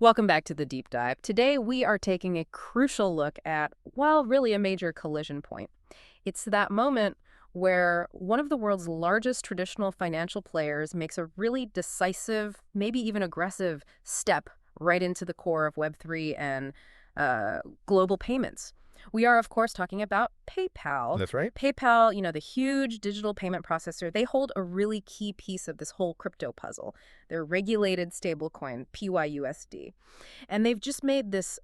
Welcome back to the deep dive. Today we are taking a crucial look at, well, really a major collision point. It's that moment where one of the world's largest traditional financial players makes a really decisive, maybe even aggressive step right into the core of Web3 and global payments. We are, of course, talking about PayPal. That's right. PayPal, the huge digital payment processor, they hold a really key piece of this whole crypto puzzle. Their regulated stablecoin, PYUSD. And they've just made this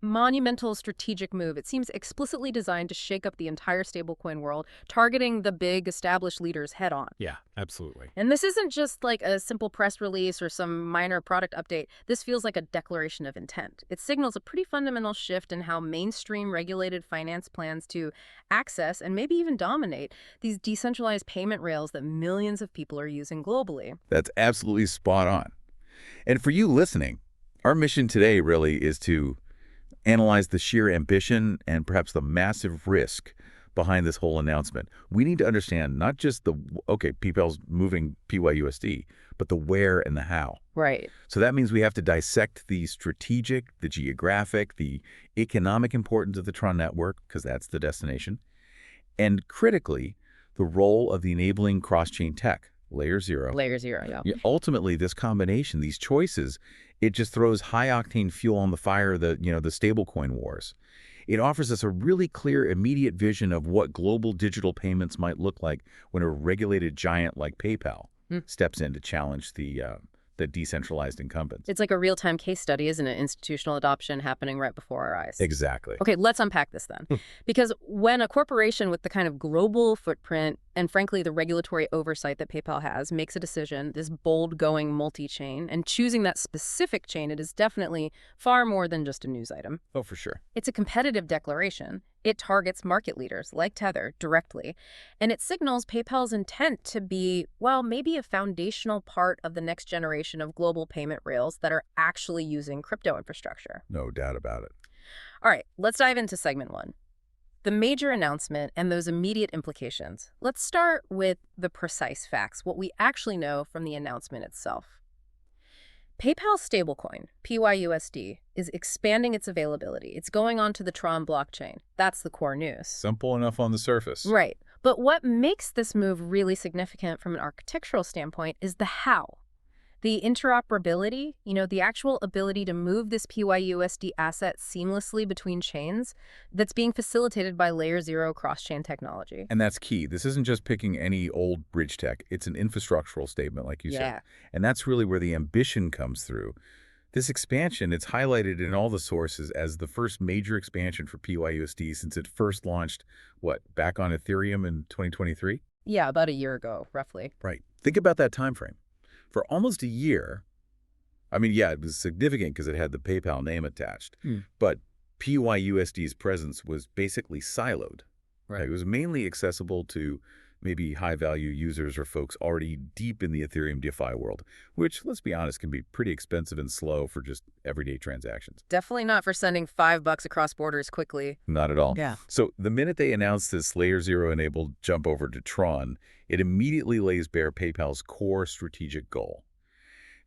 monumental strategic move. It seems explicitly designed to shake up the entire stablecoin world, targeting the big established leaders head on. Yeah, absolutely. And this isn't just like a simple press release or some minor product update. This feels like a declaration of intent. It signals a pretty fundamental shift in how mainstream regulated finance plans to access and maybe even dominate these decentralized payment rails that millions of people are using globally. That's absolutely spot on. And for you listening, our mission today really is to analyze the sheer ambition and perhaps the massive risk behind this whole announcement. We need to understand not just PayPal's moving PYUSD, but the where and the how. Right. So that means we have to dissect the strategic, the geographic, the economic importance of the TRON network, because that's the destination, and critically, the role of the enabling cross-chain tech, layer zero. Layer zero, yeah. Ultimately, this combination, these choices, it just throws high-octane fuel on the fire of the stablecoin wars. It offers us a really clear, immediate vision of what global digital payments might look like when a regulated giant like PayPal steps in to challenge the decentralized incumbents. It's like a real-time case study, isn't it? Institutional adoption happening right before our eyes. Exactly. Okay, let's unpack this then. Because when a corporation with the kind of global footprint and frankly the regulatory oversight that PayPal has makes a decision, this bold going multi-chain, and choosing that specific chain, it is definitely far more than just a news item. Oh, for sure. It's a competitive declaration. It targets market leaders like Tether directly, and it signals PayPal's intent to be, well, maybe a foundational part of the next generation of global payment rails that are actually using crypto infrastructure. No doubt about it. All right, let's dive into segment one. The major announcement and those immediate implications. Let's start with the precise facts, what we actually know from the announcement itself. PayPal's stablecoin, PYUSD, is expanding its availability. It's going onto the TRON blockchain. That's the core news. Simple enough on the surface. Right. But what makes this move really significant from an architectural standpoint is the how. The interoperability, the actual ability to move this PYUSD asset seamlessly between chains, that's being facilitated by layer zero cross-chain technology. And that's key. This isn't just picking any old bridge tech. It's an infrastructural statement, like you said. And that's really where the ambition comes through. This expansion, it's highlighted in all the sources as the first major expansion for PYUSD since it first launched, back on Ethereum in 2023? Yeah, about a year ago, roughly. Right. Think about that time frame. For almost a year, it was significant because it had the PayPal name attached, but PYUSD's presence was basically siloed. Right. It was mainly accessible to maybe high-value users or folks already deep in the Ethereum DeFi world, which, let's be honest, can be pretty expensive and slow for just everyday transactions. Definitely not for sending $5 across borders quickly. Not at all. Yeah. So the minute they announced this layer zero-enabled jump over to TRON, it immediately lays bare PayPal's core strategic goal.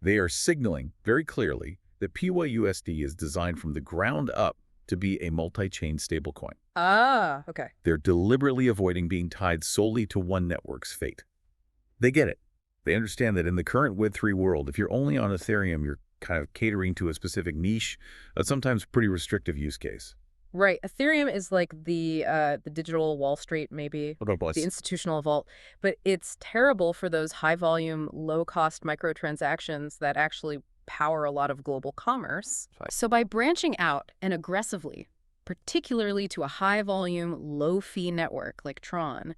They are signaling very clearly that PYUSD is designed from the ground up to be a multi-chain stablecoin. Ah, okay. They're deliberately avoiding being tied solely to one network's fate. They get it. They understand that in the current Web3 world, if you're only on Ethereum, you're kind of catering to a specific niche, a sometimes pretty restrictive use case. Right. Ethereum is like the digital Wall Street, maybe, the institutional vault. But it's terrible for those high-volume, low-cost microtransactions that actually power a lot of global commerce. Right. So by branching out and aggressively, particularly to a high-volume, low-fee network like TRON,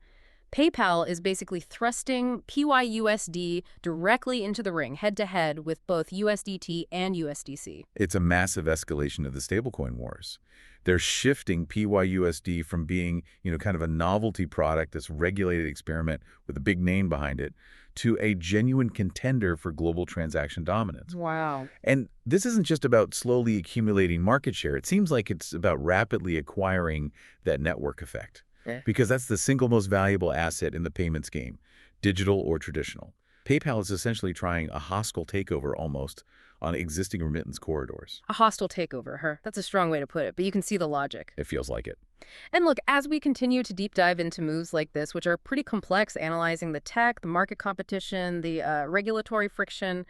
PayPal is basically thrusting PYUSD directly into the ring, head-to-head with both USDT and USDC. It's a massive escalation of the stablecoin wars. They're shifting PYUSD from being, kind of a novelty product, this regulated experiment with a big name behind it, to a genuine contender for global transaction dominance. Wow. And this isn't just about slowly accumulating market share. It seems like it's about rapidly acquiring that network effect. Because that's the single most valuable asset in the payments game, digital or traditional. PayPal is essentially trying a hostile takeover almost on existing remittance corridors. A hostile takeover, huh? That's a strong way to put it, but you can see the logic. It feels like it. And look, as we continue to deep dive into moves like this, which are pretty complex, analyzing the tech, the market competition, the regulatory friction,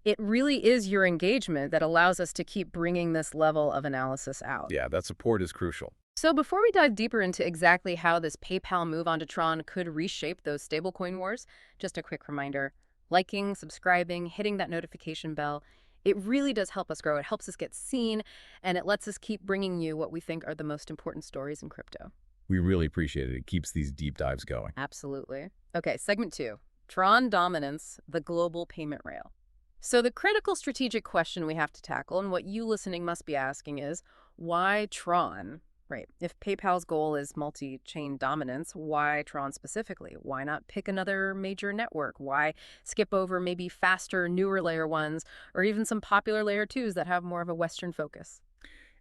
it really is your engagement that allows us to keep bringing this level of analysis out. Yeah, that support is crucial. So before we dive deeper into exactly how this PayPal move onto TRON could reshape those stablecoin wars, just a quick reminder, liking, subscribing, hitting that notification bell, it really does help us grow. It helps us get seen, and it lets us keep bringing you what we think are the most important stories in crypto. We really appreciate it. It keeps these deep dives going. Absolutely. Okay, segment 2, TRON dominance, the global payment rail. So the critical strategic question we have to tackle, and what you listening must be asking is, why TRON? Right. If PayPal's goal is multi-chain dominance, why TRON specifically? Why not pick another major network? Why skip over maybe faster, newer layer ones, or even some popular layer twos that have more of a Western focus?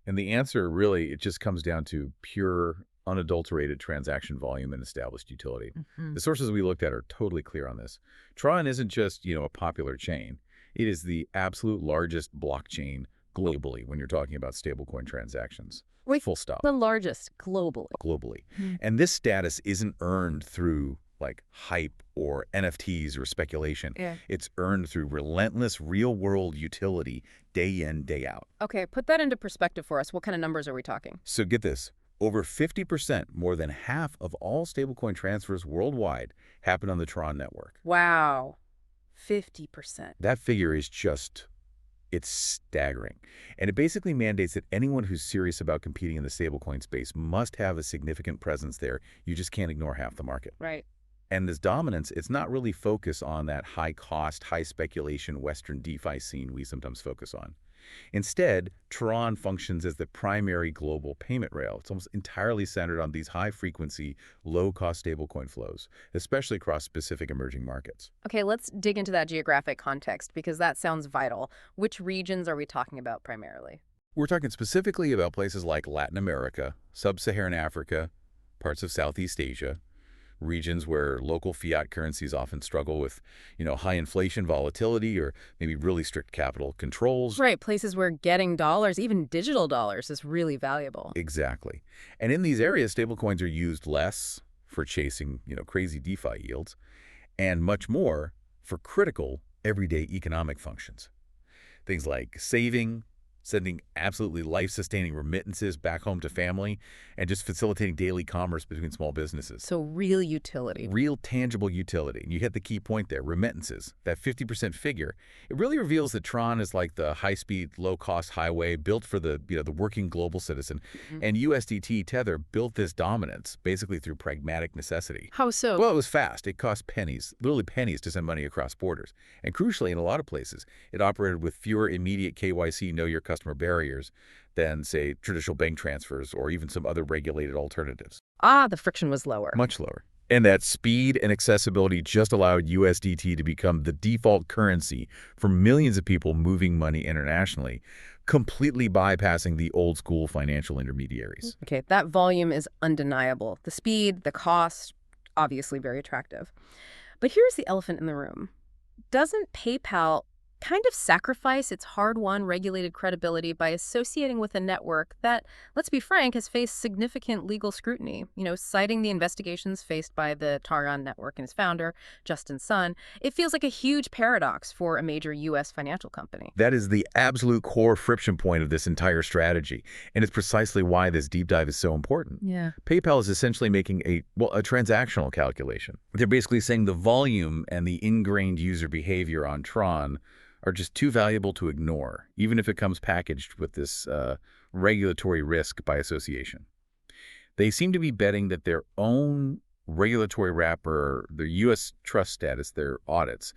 And the answer really, it just comes down to pure, unadulterated transaction volume and established utility. The sources we looked at are totally clear on this. Tron isn't just, a popular chain. It is the absolute largest blockchain globally when you're talking about stablecoin transactions. Wait, full stop. the largest globally. Globally. And this status isn't earned through like hype or NFTs or speculation. Yeah. It's earned through relentless real-world utility day in, day out. Okay, put that into perspective for us. What kind of numbers are we talking? So get this. Over 50%, more than half of all stablecoin transfers worldwide, happen on the Tron network. Wow, 50%. That figure is just, it's staggering. And it basically mandates that anyone who's serious about competing in the stablecoin space must have a significant presence there. You just can't ignore half the market. Right. And this dominance, it's not really focused on that high-cost, high-speculation Western DeFi scene we sometimes focus on. Instead, Tron functions as the primary global payment rail. It's almost entirely centered on these high-frequency, low-cost stablecoin flows, especially across specific emerging markets. Okay, let's dig into that geographic context because that sounds vital. Which regions are we talking about primarily? We're talking specifically about places like Latin America, Sub-Saharan Africa, parts of Southeast Asia, regions where local fiat currencies often struggle with, high inflation volatility or maybe really strict capital controls. Right, places where getting dollars, even digital dollars, is really valuable. Exactly. And in these areas, stablecoins are used less for chasing, crazy DeFi yields and much more for critical everyday economic functions. Things like saving, sending absolutely life-sustaining remittances back home to family, and just facilitating daily commerce between small businesses. So real utility. Real tangible utility. And you hit the key point there, remittances. That 50% figure, it really reveals that Tron is like the high-speed, low-cost highway built for the, the working global citizen. And USDT Tether built this dominance basically through pragmatic necessity. How so? Well, it was fast. It cost pennies, literally pennies to send money across borders. And crucially, in a lot of places, it operated with fewer immediate KYC, know your customer barriers than, say, traditional bank transfers or even some other regulated alternatives. The friction was lower. Much lower. And that speed and accessibility just allowed USDT to become the default currency for millions of people moving money internationally, completely bypassing the old-school financial intermediaries. Okay, that volume is undeniable. The speed, the cost, obviously very attractive. But here's the elephant in the room. Doesn't PayPal kind of sacrifice its hard-won regulated credibility by associating with a network that, let's be frank, has faced significant legal scrutiny, citing the investigations faced by the TRON network and its founder, Justin Sun? It feels like a huge paradox for a major U.S. financial company. That is the absolute core friction point of this entire strategy, and it's precisely why this deep dive is so important. Yeah. PayPal is essentially making a transactional calculation. They're basically saying the volume and the ingrained user behavior on Tron are just too valuable to ignore, even if it comes packaged with this regulatory risk by association. They seem to be betting that their own regulatory wrapper, their U.S. trust status, their audits,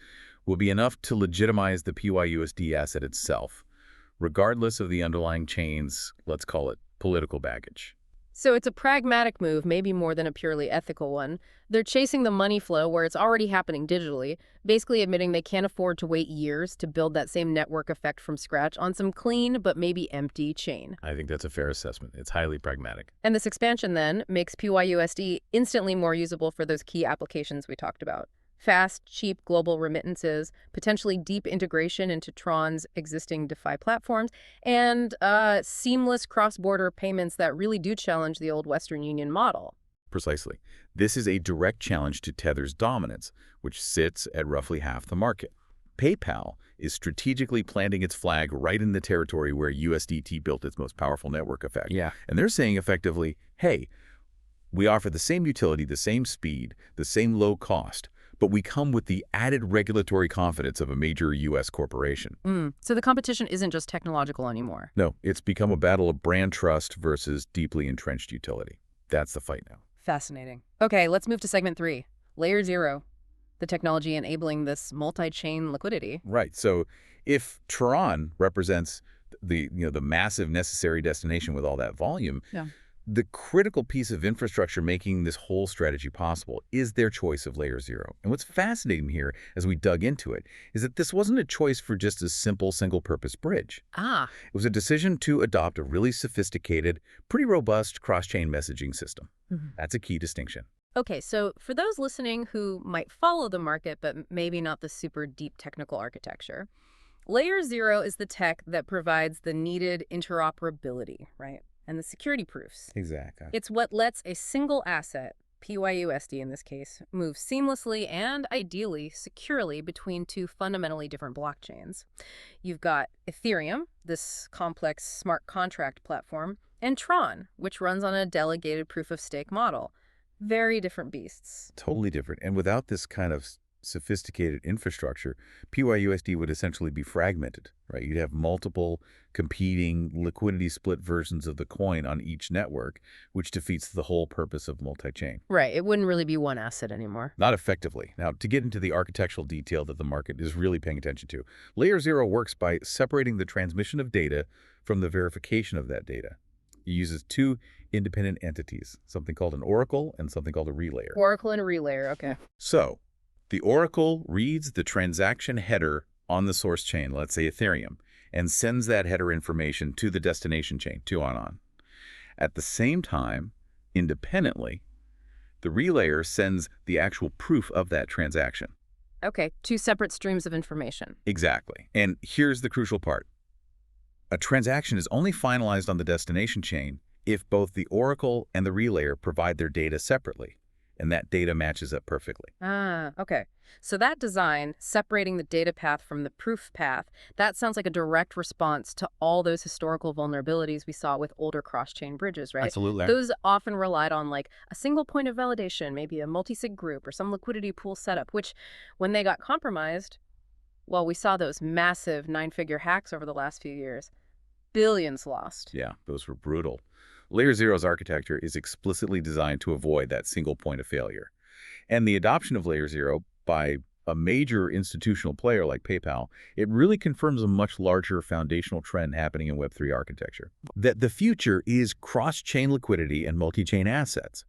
will be enough to legitimize the PYUSD asset itself, regardless of the underlying chain's, let's call it, political baggage. So it's a pragmatic move, maybe more than a purely ethical one. They're chasing the money flow where it's already happening digitally, basically admitting they can't afford to wait years to build that same network effect from scratch on some clean but maybe empty chain. I think that's a fair assessment. It's highly pragmatic. And this expansion then makes PYUSD instantly more usable for those key applications we talked about. Fast, cheap global remittances, potentially deep integration into TRON's existing DeFi platforms, and seamless cross-border payments that really do challenge the old Western Union model. Precisely. This is a direct challenge to Tether's dominance, which sits at roughly half the market. PayPal is strategically planting its flag right in the territory where USDT built its most powerful network effect. Yeah. And they're saying effectively, hey, we offer the same utility, the same speed, the same low cost, but we come with the added regulatory confidence of a major U.S. corporation. So the competition isn't just technological anymore. No, it's become a battle of brand trust versus deeply entrenched utility. That's the fight now. Fascinating. Okay, let's move to segment 3, Layer 0, the technology enabling this multi-chain liquidity. Right. So if TRON represents the massive necessary destination with all that volume, Yeah. the critical piece of infrastructure making this whole strategy possible is their choice of Layer 0. And what's fascinating here, as we dug into it, is that this wasn't a choice for just a simple single-purpose bridge. Ah, It was a decision to adopt a really sophisticated, pretty robust cross-chain messaging system. That's a key distinction. okay, so for those listening who might follow the market but maybe not the super deep technical architecture, Layer 0 is the tech that provides the needed interoperability, right? And the security proofs. Exactly. It's what lets a single asset, PYUSD in this case, move seamlessly and ideally securely between two fundamentally different blockchains. You've got Ethereum, this complex smart contract platform, and TRON, which runs on a delegated proof-of-stake model. Very different beasts. Totally different. And without this kind of sophisticated infrastructure, PYUSD would essentially be fragmented, right? You'd have multiple competing liquidity split versions of the coin on each network, which defeats the whole purpose of multi-chain. Right, it wouldn't really be one asset anymore. Not effectively. Now, to get into the architectural detail that the market is really paying attention to, Layer 0 works by separating the transmission of data from the verification of that data. It uses two independent entities, something called an oracle and something called a relayer. Oracle and a relayer, okay. So, the oracle reads the transaction header on the source chain, let's say Ethereum, and sends that header information to the destination chain, to ON. At the same time, independently, the relayer sends the actual proof of that transaction. Okay, two separate streams of information. Exactly. And here's the crucial part. A transaction is only finalized on the destination chain if both the oracle and the relayer provide their data separately, and that data matches up perfectly. Ah, okay. So that design, separating the data path from the proof path, that sounds like a direct response to all those historical vulnerabilities we saw with older cross-chain bridges, right? Absolutely. Those often relied on like a single point of validation, maybe a multi-sig group or some liquidity pool setup, which when they got compromised, well, we saw those massive 9-figure hacks over the last few years. Billions lost. Yeah, those were brutal. Layer 0's architecture is explicitly designed to avoid that single point of failure. And the adoption of Layer 0 by a major institutional player like PayPal, it really confirms a much larger foundational trend happening in Web3 architecture. That the future is cross-chain liquidity and multi-chain assets.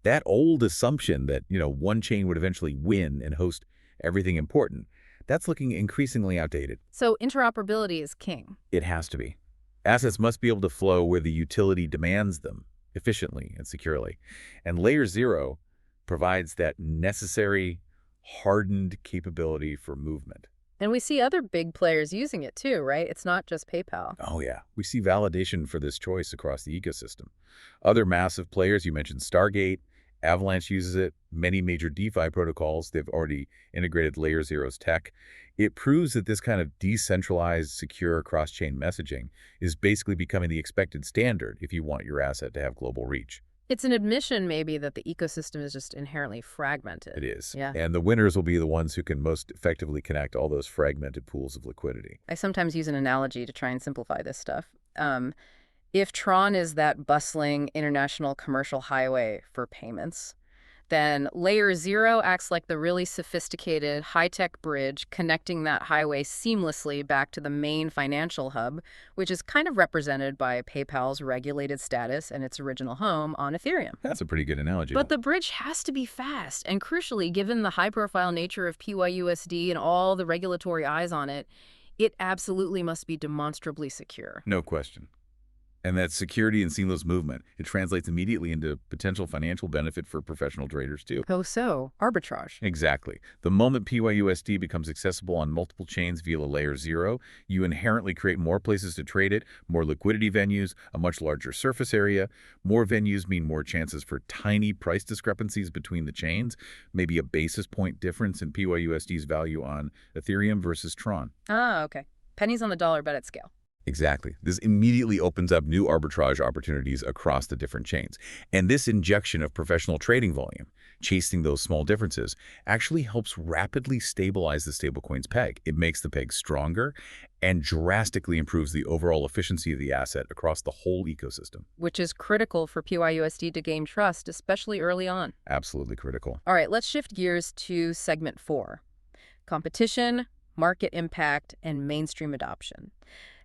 That old assumption that, one chain would eventually win and host everything important, that's looking increasingly outdated. So interoperability is king. It has to be. Assets must be able to flow where the utility demands them, efficiently and securely. And Layer 0 provides that necessary, hardened capability for movement. And we see other big players using it too, right? It's not just PayPal. Oh, yeah. We see validation for this choice across the ecosystem. Other massive players, you mentioned Stargate, Avalanche uses it, many major DeFi protocols, they've already integrated Layer 0's tech. It proves that this kind of decentralized, secure cross-chain messaging is basically becoming the expected standard if you want your asset to have global reach. It's an admission maybe that the ecosystem is just inherently fragmented. It is. Yeah. And the winners will be the ones who can most effectively connect all those fragmented pools of liquidity. I sometimes use an analogy to try and simplify this stuff. If TRON is that bustling international commercial highway for payments, then Layer 0 acts like the really sophisticated high-tech bridge connecting that highway seamlessly back to the main financial hub, which is kind of represented by PayPal's regulated status and its original home on Ethereum. That's a pretty good analogy. But the bridge has to be fast, and crucially, given the high-profile nature of PYUSD and all the regulatory eyes on it, it absolutely must be demonstrably secure. No question. And that security and seamless movement, it translates immediately into potential financial benefit for professional traders too. Oh, so arbitrage. Exactly. The moment PYUSD becomes accessible on multiple chains via layer 0, you inherently create more places to trade it, more liquidity venues, a much larger surface area. More venues mean more chances for tiny price discrepancies between the chains, maybe a basis point difference in PYUSD's value on Ethereum versus TRON. Ah, okay. Pennies on the dollar, but at scale. Exactly. This immediately opens up new arbitrage opportunities across the different chains. And this injection of professional trading volume, chasing those small differences, actually helps rapidly stabilize the stablecoin's peg. It makes the peg stronger and drastically improves the overall efficiency of the asset across the whole ecosystem. Which is critical for PYUSD to gain trust, especially early on. Absolutely critical. All right, let's shift gears to segment 4. Competition, market impact, and mainstream adoption.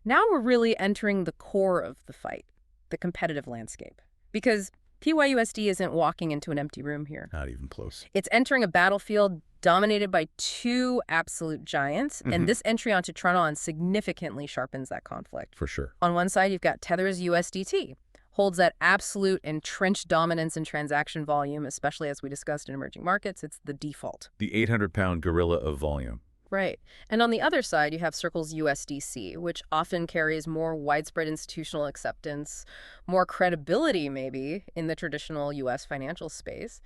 Now we're really entering the core of the fight, the competitive landscape. Because PYUSD isn't walking into an empty room here. Not even close. It's entering a battlefield dominated by two absolute giants, and this entry onto TRON significantly sharpens that conflict. For sure. On one side, you've got Tether's USDT, holds that absolute entrenched dominance in transaction volume, especially as we discussed in emerging markets. It's the default. The 800-pound gorilla of volume. Right. And on the other side, you have Circle's USDC, which often carries more widespread institutional acceptance, more credibility maybe in the traditional U.S. financial space.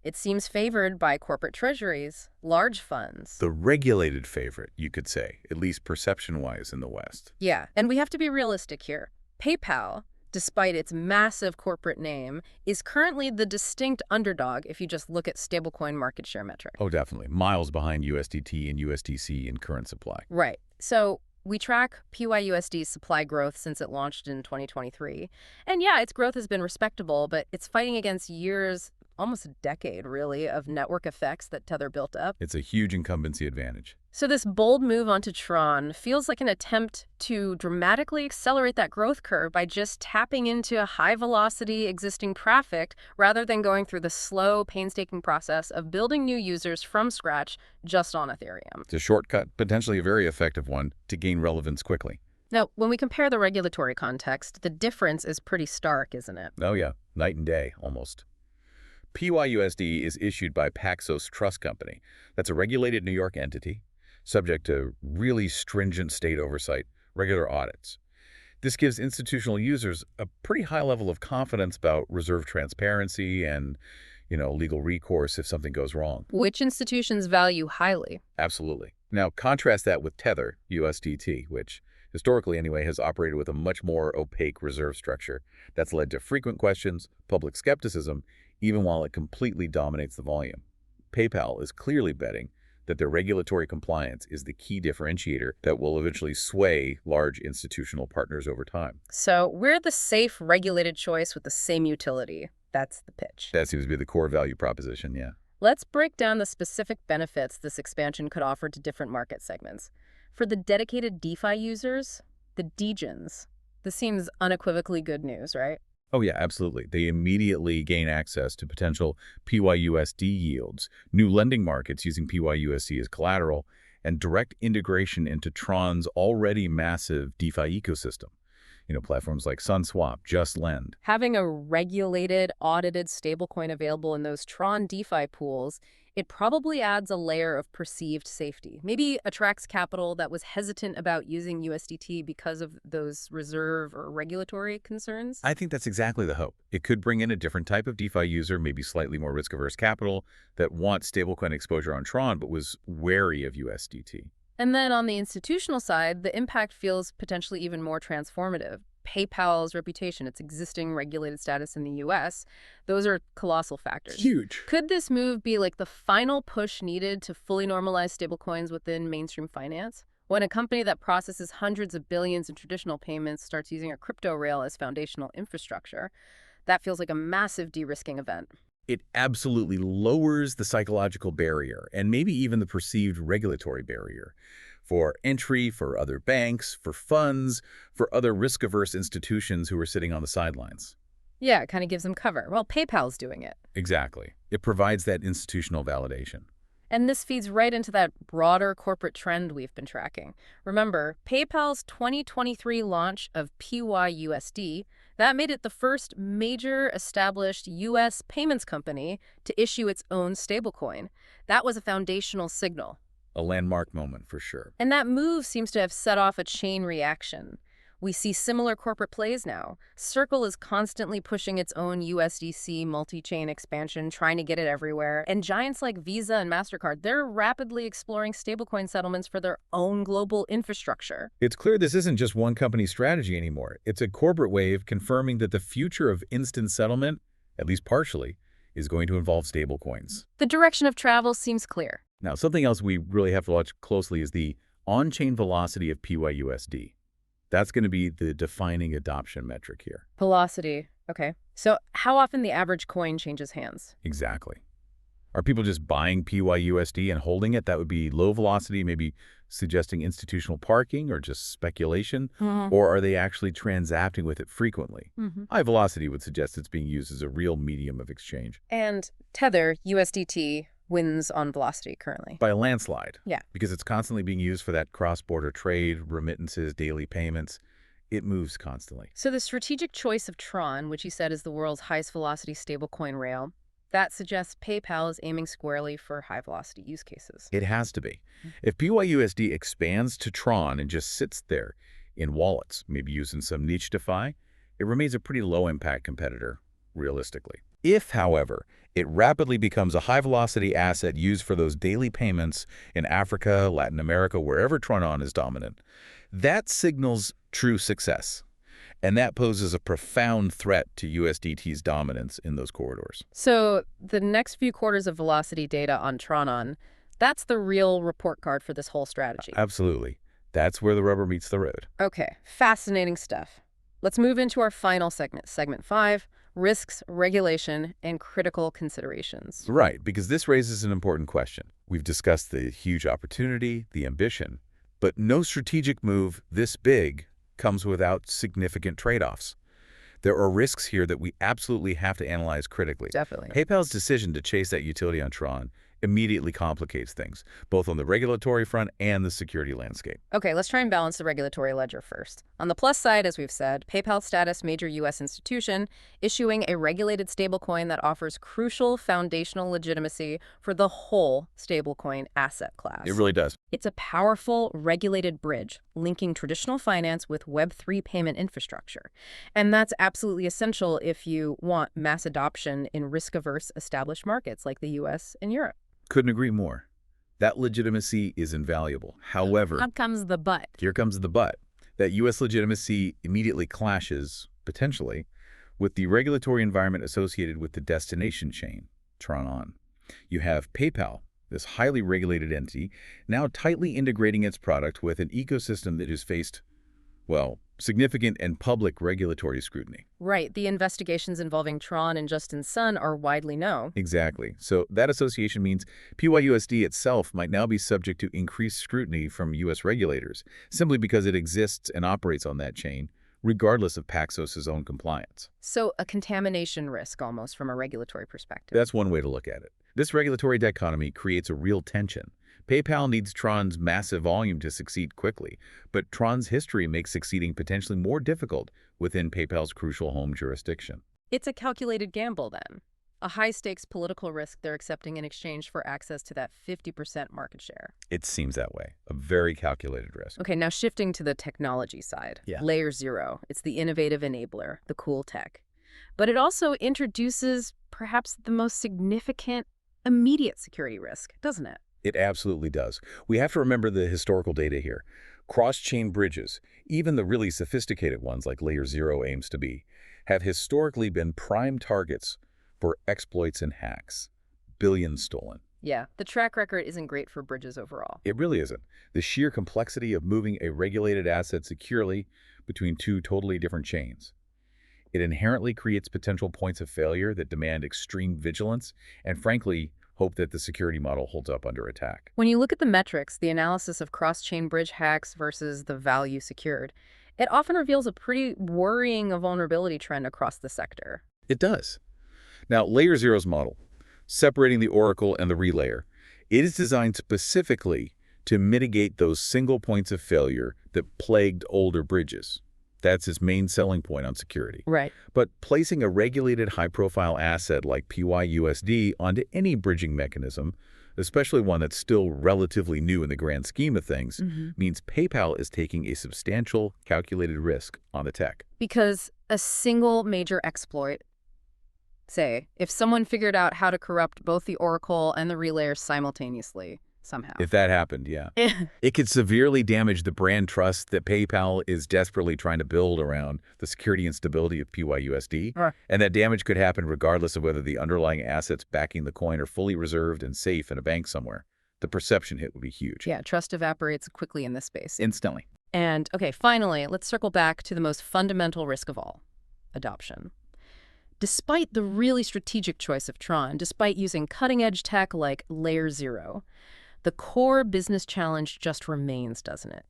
It seems favored by corporate treasuries, large funds. The regulated favorite, you could say, at least perception-wise in the West. Yeah, and we have to be realistic here. PayPal, despite its massive corporate name, is currently the distinct underdog if you just look at stablecoin market share metric. Oh, definitely. Miles behind USDT and USDC in current supply. Right. So we track PYUSD's supply growth since it launched in 2023. And yeah, its growth has been respectable, but it's fighting against years, almost a decade, really, of network effects that Tether built up. It's a huge incumbency advantage. So this bold move onto TRON feels like an attempt to dramatically accelerate that growth curve by just tapping into a high-velocity existing traffic rather than going through the slow, painstaking process of building new users from scratch just on Ethereum. It's a shortcut, potentially a very effective one, to gain relevance quickly. Now, when we compare the regulatory context, the difference is pretty stark, isn't it? Oh yeah, night and day, almost. PYUSD is issued by Paxos Trust Company. That's a regulated New York entity, subject to really stringent state oversight, regular audits. This gives institutional users a pretty high level of confidence about reserve transparency and, legal recourse if something goes wrong. Which institutions value highly. Absolutely. Now, contrast that with Tether, USDT, which, historically anyway, has operated with a much more opaque reserve structure. That's led to frequent questions, public skepticism, even while it completely dominates the volume. PayPal is clearly betting that their regulatory compliance is the key differentiator that will eventually sway large institutional partners over time. So we're the safe, regulated choice with the same utility. That's the pitch. That seems to be the core value proposition, yeah. Let's break down the specific benefits this expansion could offer to different market segments. For the dedicated DeFi users, the degens, this seems unequivocally good news, right? Oh yeah, absolutely. They immediately gain access to potential PYUSD yields, new lending markets using PYUSD as collateral, and direct integration into TRON's already massive DeFi ecosystem. Platforms like SunSwap, JustLend. Having a regulated, audited stablecoin available in those TRON DeFi pools, it probably adds a layer of perceived safety. Maybe attracts capital that was hesitant about using USDT because of those reserve or regulatory concerns. I think that's exactly the hope. It could bring in a different type of DeFi user, maybe slightly more risk-averse capital, that wants stablecoin exposure on TRON but was wary of USDT. And then on the institutional side, the impact feels potentially even more transformative. PayPal's reputation, its existing regulated status in the U.S., those are colossal factors. Huge. Could this move be like the final push needed to fully normalize stablecoins within mainstream finance? When a company that processes hundreds of billions in traditional payments starts using a crypto rail as foundational infrastructure, that feels like a massive de-risking event. It absolutely lowers the psychological barrier and maybe even the perceived regulatory barrier for entry, for other banks, for funds, for other risk-averse institutions who are sitting on the sidelines. Yeah, it kind of gives them cover. Well, PayPal's doing it. Exactly. It provides that institutional validation. And this feeds right into that broader corporate trend we've been tracking. Remember, PayPal's 2023 launch of PYUSD That made it the first major established U.S. payments company to issue its own stablecoin. That was a foundational signal. A landmark moment for sure. And that move seems to have set off a chain reaction. We see similar corporate plays now. Circle is constantly pushing its own USDC multi-chain expansion, trying to get it everywhere. And giants like Visa and MasterCard, they're rapidly exploring stablecoin settlements for their own global infrastructure. It's clear this isn't just one company's strategy anymore. It's a corporate wave confirming that the future of instant settlement, at least partially, is going to involve stablecoins. The direction of travel seems clear. Now, something else we really have to watch closely is the on-chain velocity of PYUSD. That's going to be the defining adoption metric here. Velocity. Okay. So how often the average coin changes hands? Exactly. Are people just buying PYUSD and holding it? That would be low velocity, maybe suggesting institutional parking or just speculation. Or are they actually transacting with it frequently? High velocity would suggest it's being used as a real medium of exchange. And Tether, USDT, wins on velocity currently. By a landslide. Yeah. Because it's constantly being used for that cross-border trade, remittances, daily payments. It moves constantly. So the strategic choice of TRON, which you said is the world's highest velocity stablecoin rail, that suggests PayPal is aiming squarely for high-velocity use cases. It has to be. If PYUSD expands to TRON and just sits there in wallets, maybe used in some niche DeFi, it remains a pretty low-impact competitor, realistically. If, however, it rapidly becomes a high-velocity asset used for those daily payments in Africa, Latin America, wherever TRON is dominant, that signals true success. And that poses a profound threat to USDT's dominance in those corridors. So the next few quarters of velocity data on TRON, that's the real report card for this whole strategy. Absolutely. That's where the rubber meets the road. Okay, fascinating stuff. Let's move into our final segment, segment 5, risks, regulation, and critical considerations. Right, because this raises an important question. We've discussed the huge opportunity, the ambition, but no strategic move this big comes without significant trade-offs. There are risks here that we absolutely have to analyze critically. Definitely. PayPal's decision to chase that utility on TRON immediately complicates things, both on the regulatory front and the security landscape. Okay, let's try and balance the regulatory ledger first. On the plus side, as we've said, PayPal status major U.S. institution, issuing a regulated stablecoin that offers crucial foundational legitimacy for the whole stablecoin asset class. It really does. It's a powerful, regulated bridge linking traditional finance with Web3 payment infrastructure. And that's absolutely essential if you want mass adoption in risk-averse established markets like the U.S. and Europe. Couldn't agree more. That legitimacy is invaluable. However, Here comes the but. here comes the but. That U.S. legitimacy immediately clashes, potentially, with the regulatory environment associated with the destination chain, TRON. You have PayPal, this highly regulated entity, now tightly integrating its product with an ecosystem that has faced, well, significant and public regulatory scrutiny. Right. The investigations involving TRON and Justin Sun are widely known. Exactly. So that association means PYUSD itself might now be subject to increased scrutiny from U.S. regulators, simply because it exists and operates on that chain, regardless of Paxos's own compliance. So a contamination risk almost from a regulatory perspective. That's one way to look at it. This regulatory dichotomy creates a real tension. PayPal needs TRON's massive volume to succeed quickly, but TRON's history makes succeeding potentially more difficult within PayPal's crucial home jurisdiction. It's a calculated gamble then. A high-stakes political risk they're accepting in exchange for access to that 50% market share. It seems that way. A very calculated risk. Okay, now shifting to the technology side. Yeah. Layer 0. It's the innovative enabler, the cool tech. But it also introduces perhaps the most significant immediate security risk, doesn't it? It absolutely does. We have to remember the historical data here. Cross-chain bridges, even the really sophisticated ones like Layer 0 aims to be, have historically been prime targets for exploits and hacks. Billions stolen. Yeah, the track record isn't great for bridges overall. It really isn't. The sheer complexity of moving a regulated asset securely between two totally different chains. It inherently creates potential points of failure that demand extreme vigilance and, frankly, hope that the security model holds up under attack. When you look at the metrics, the analysis of cross-chain bridge hacks versus the value secured, it often reveals a pretty worrying vulnerability trend across the sector. It does. Now, Layer 0's model, separating the oracle and the relayer, it is designed specifically to mitigate those single points of failure that plagued older bridges. That's its main selling point on security. Right. But placing a regulated high-profile asset like PYUSD onto any bridging mechanism, especially one that's still relatively new in the grand scheme of things, means PayPal is taking a substantial calculated risk on the tech. Because a single major exploit, say, if someone figured out how to corrupt both the Oracle and the relayers simultaneously, somehow. If that happened, yeah. It could severely damage the brand trust that PayPal is desperately trying to build around the security and stability of PYUSD. Right. And that damage could happen regardless of whether the underlying assets backing the coin are fully reserved and safe in a bank somewhere. The perception hit would be huge. Yeah, trust evaporates quickly in this space. Instantly. And, okay, finally, let's circle back to the most fundamental risk of all, adoption. Despite the really strategic choice of TRON, despite using cutting-edge tech like Layer 0, the core business challenge just remains, doesn't it?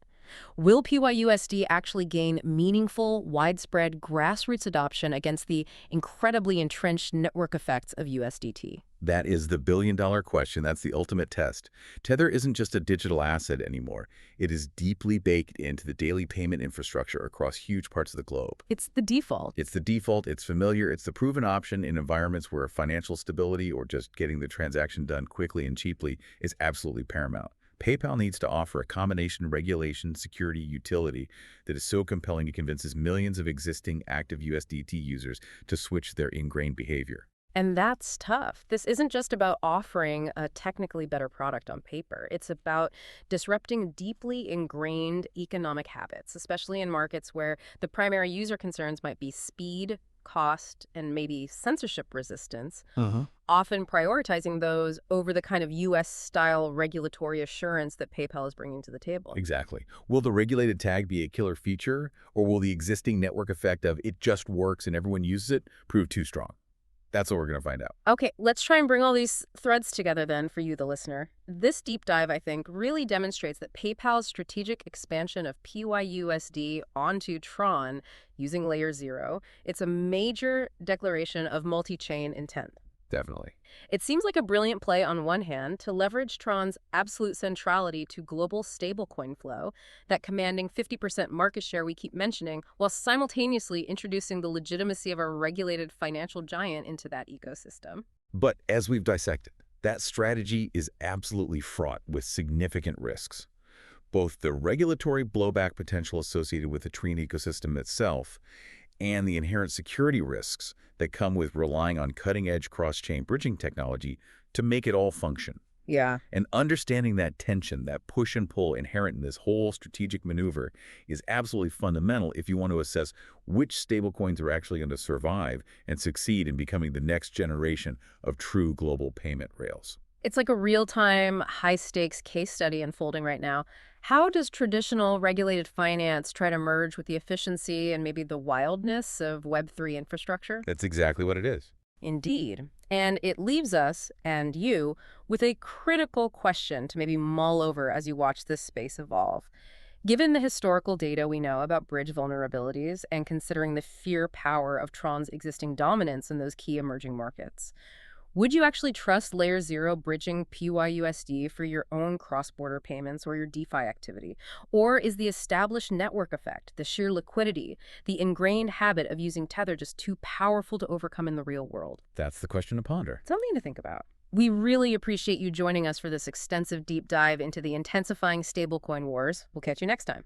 Will PYUSD actually gain meaningful, widespread grassroots adoption against the incredibly entrenched network effects of USDT? That is the billion-dollar question. That's the ultimate test. Tether isn't just a digital asset anymore. It is deeply baked into the daily payment infrastructure across huge parts of the globe. It's the default. It's the default, it's familiar, it's the proven option in environments where financial stability or just getting the transaction done quickly and cheaply is absolutely paramount. PayPal needs to offer a combination regulation, security, utility that is so compelling it convinces millions of existing active USDT users to switch their ingrained behavior. And that's tough. This isn't just about offering a technically better product on paper. It's about disrupting deeply ingrained economic habits, especially in markets where the primary user concerns might be speed, cost, and maybe censorship resistance, often prioritizing those over the kind of US-style regulatory assurance that PayPal is bringing to the table. Exactly. Will the regulated tag be a killer feature, or will the existing network effect of it just works and everyone uses it prove too strong? That's what we're going to find out. Okay, let's try and bring all these threads together then for you, the listener. This deep dive, I think, really demonstrates that PayPal's strategic expansion of PYUSD onto TRON using Layer 0, it's a major declaration of multi-chain intent. Definitely. It seems like a brilliant play on one hand to leverage TRON's absolute centrality to global stablecoin flow, that commanding 50% market share we keep mentioning, while simultaneously introducing the legitimacy of a regulated financial giant into that ecosystem. But as we've dissected, that strategy is absolutely fraught with significant risks. Both the regulatory blowback potential associated with the TRON ecosystem itself and the inherent security risks that come with relying on cutting-edge cross-chain bridging technology to make it all function. Yeah. And understanding that tension, that push and pull inherent in this whole strategic maneuver is absolutely fundamental if you want to assess which stablecoins are actually going to survive and succeed in becoming the next generation of true global payment rails. It's like a real-time, high-stakes case study unfolding right now. How does traditional regulated finance try to merge with the efficiency and maybe the wildness of Web3 infrastructure? That's exactly what it is. Indeed. And it leaves us, and you, with a critical question to maybe mull over as you watch this space evolve. Given the historical data we know about bridge vulnerabilities and considering the sheer power of TRON's existing dominance in those key emerging markets, would you actually trust Layer 0 bridging PYUSD for your own cross-border payments or your DeFi activity? Or is the established network effect, the sheer liquidity, the ingrained habit of using Tether just too powerful to overcome in the real world? That's the question to ponder. Something to think about. We really appreciate you joining us for this extensive deep dive into the intensifying stablecoin wars. We'll catch you next time.